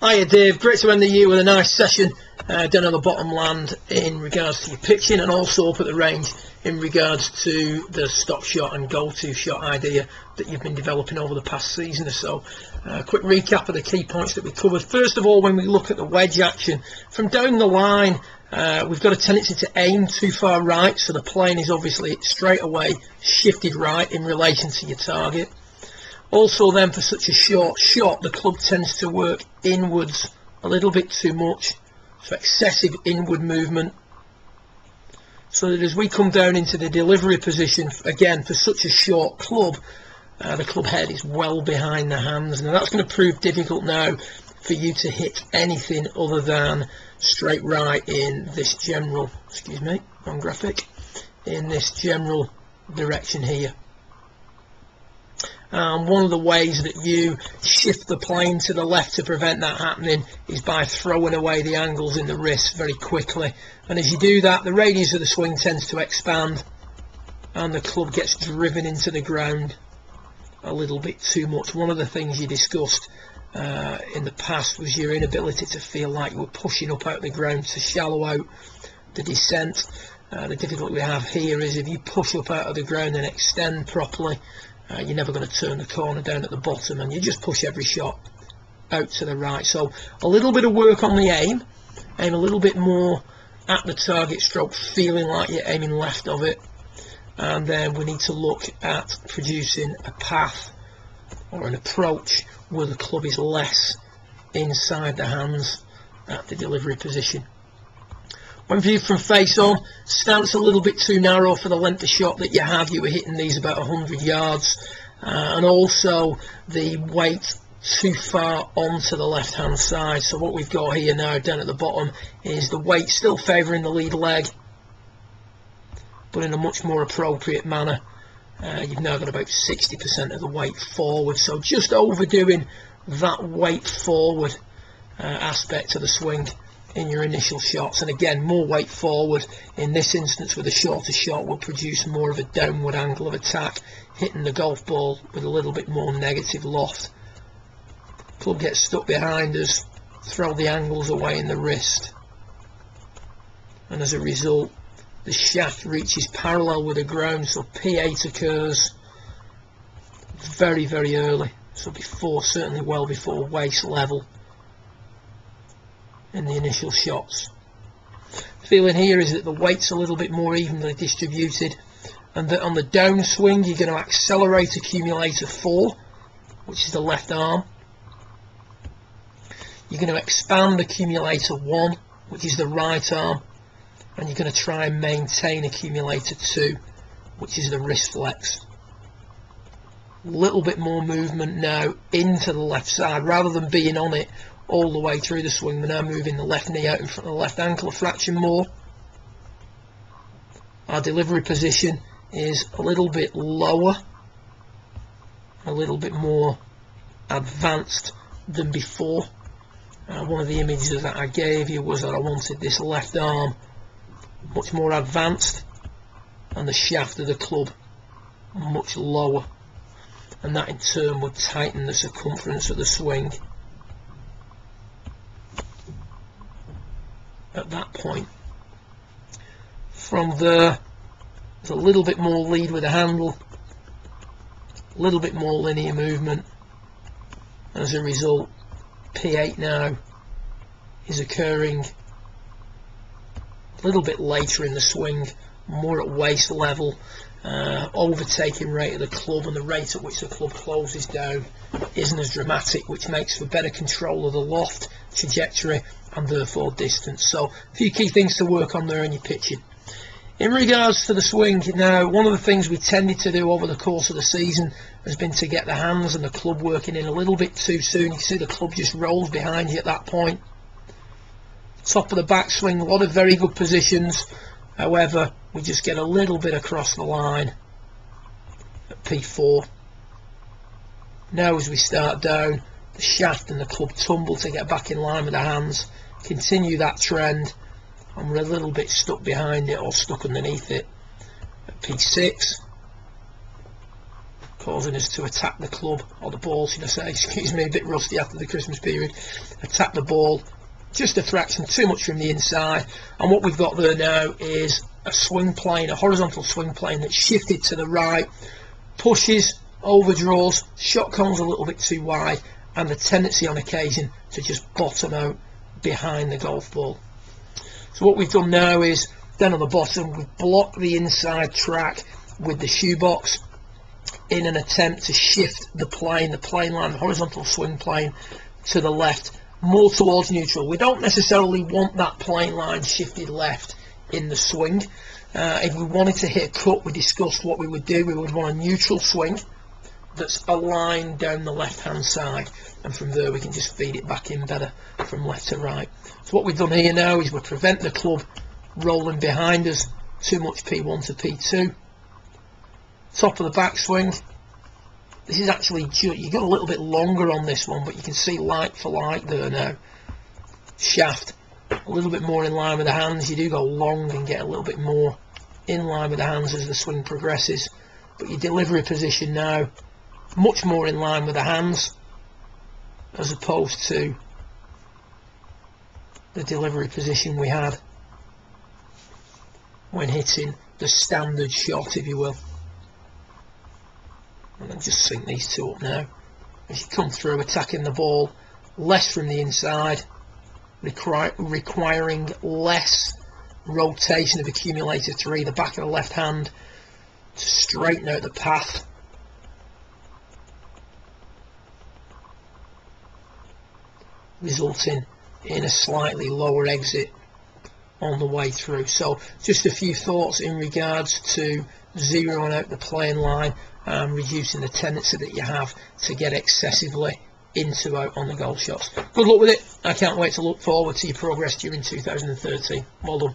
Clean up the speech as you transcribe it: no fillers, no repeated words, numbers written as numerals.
Hiya Dave, great to end the year with a nice session down on the bottom land in regards to your pitching, and also up at the range in regards to the stop shot and go-to shot idea that you've been developing over the past season or so. Quick recap of the key points that we covered. First of all, when we look at the wedge action, from down the line, we've got a tendency to aim too far right, so the plane is obviously straight away shifted right in relation to your target. Also then, for such a short shot, the club tends to work inwards a little bit too much, so excessive inward movement, so that as we come down into the delivery position, again for such a short club, the club head is well behind the hands. Now that's going to prove difficult now for you to hit anything other than straight right in this general, excuse me, wrong graphic, in this general direction here. One of the ways that you shift the plane to the left to prevent that happening is by throwing away the angles in the wrist very quickly, and as you do that, the radius of the swing tends to expand and the club gets driven into the ground a little bit too much. One of the things you discussed in the past was your inability to feel like you were pushing up out of the ground to shallow out the descent. The difficulty we have here is if you push up out of the ground and extend properly, you're never going to turn the corner down at the bottom, and you just push every shot out to the right. So a little bit of work on the aim a little bit more at the target stroke, feeling like you're aiming left of it, and then we need to look at producing a path or an approach where the club is less inside the hands at the delivery position. When viewed from face on, stance a little bit too narrow for the length of shot that you have. You were hitting these about 100 yards, and also the weight too far onto the left hand side. So what we've got here now down at the bottom is the weight still favouring the lead leg, but in a much more appropriate manner. You've now got about 60% of the weight forward, so just overdoing that weight forward aspect of the swing in your initial shots. And again, more weight forward in this instance with a shorter shot will produce more of a downward angle of attack, hitting the golf ball with a little bit more negative loft. Club gets stuck behind us, throw the angles away in the wrist, and as a result the shaft reaches parallel with the ground, so P8 occurs very early, so before, certainly well before waist level in the initial shots. Feeling here is that the weight's a little bit more evenly distributed, and that on the downswing you're going to accelerate accumulator 4, which is the left arm. You're going to expand accumulator 1, which is the right arm, and you're going to try and maintain accumulator 2, which is the wrist flex. A little bit more movement now into the left side, rather than being on it all the way through the swing. We're now moving the left knee out in front of the left ankle a fraction more. Our delivery position is a little bit lower, a little bit more advanced than before. One of the images that I gave you was that I wanted this left arm much more advanced and the shaft of the club much lower, and that in turn would tighten the circumference of the swing at that point. From there, there's a little bit more lead with the handle, a little bit more linear movement, and as a result P8 now is occurring a little bit later in the swing, more at waist level, overtaking rate of the club, and the rate at which the club closes down isn't as dramatic, which makes for better control of the loft, trajectory, and therefore distance. So a few key things to work on there in your pitching. In regards to the swing, now one of the things we tended to do over the course of the season has been to get the hands and the club working in a little bit too soon. You see the club just rolls behind you at that point. Top of the backswing, a lot of very good positions, however we just get a little bit across the line at P4. Now as we start down, the shaft and the club tumble to get back in line with the hands, continue that trend, and we're a little bit stuck behind it or stuck underneath it at P6. causing us to attack the club, or the ball should I say, excuse me, a bit rusty after the Christmas period, attack the ball just a fraction too much from the inside. And what we've got there now is a swing plane, a horizontal swing plane that's shifted to the right, pushes, overdraws, shot cones a little bit too wide, and the tendency on occasion to just bottom out behind the golf ball. So what we've done now is, down on the bottom, we've blocked the inside track with the shoebox in an attempt to shift the plane line, the horizontal swing plane, to the left, more towards neutral. We don't necessarily want that plane line shifted left in the swing. If we wanted to hit a cut, we discussed what we would do. We would want a neutral swing that's aligned down the left hand side, and from there we can just feed it back in better from left to right. So what we've done here now is we prevent the club rolling behind us too much P1 to P2. Top of the backswing, this is actually, you got a little bit longer on this one, but you can see like for like there now. Shaft a little bit more in line with the hands. You do go long and get a little bit more in line with the hands as the swing progresses, but your delivery position now much more in line with the hands, as opposed to the delivery position we had when hitting the standard shot, if you will. And then just sync these two up now. As you come through, attacking the ball less from the inside, requiring less rotation of accumulator 3, the back of the left hand, to straighten out the path. Resulting in a slightly lower exit on the way through. So just a few thoughts in regards to zeroing out the playing line and reducing the tendency that you have to get excessively into out on the golf shots. Good luck with it. I can't wait to look forward to your progress during 2013. Well done.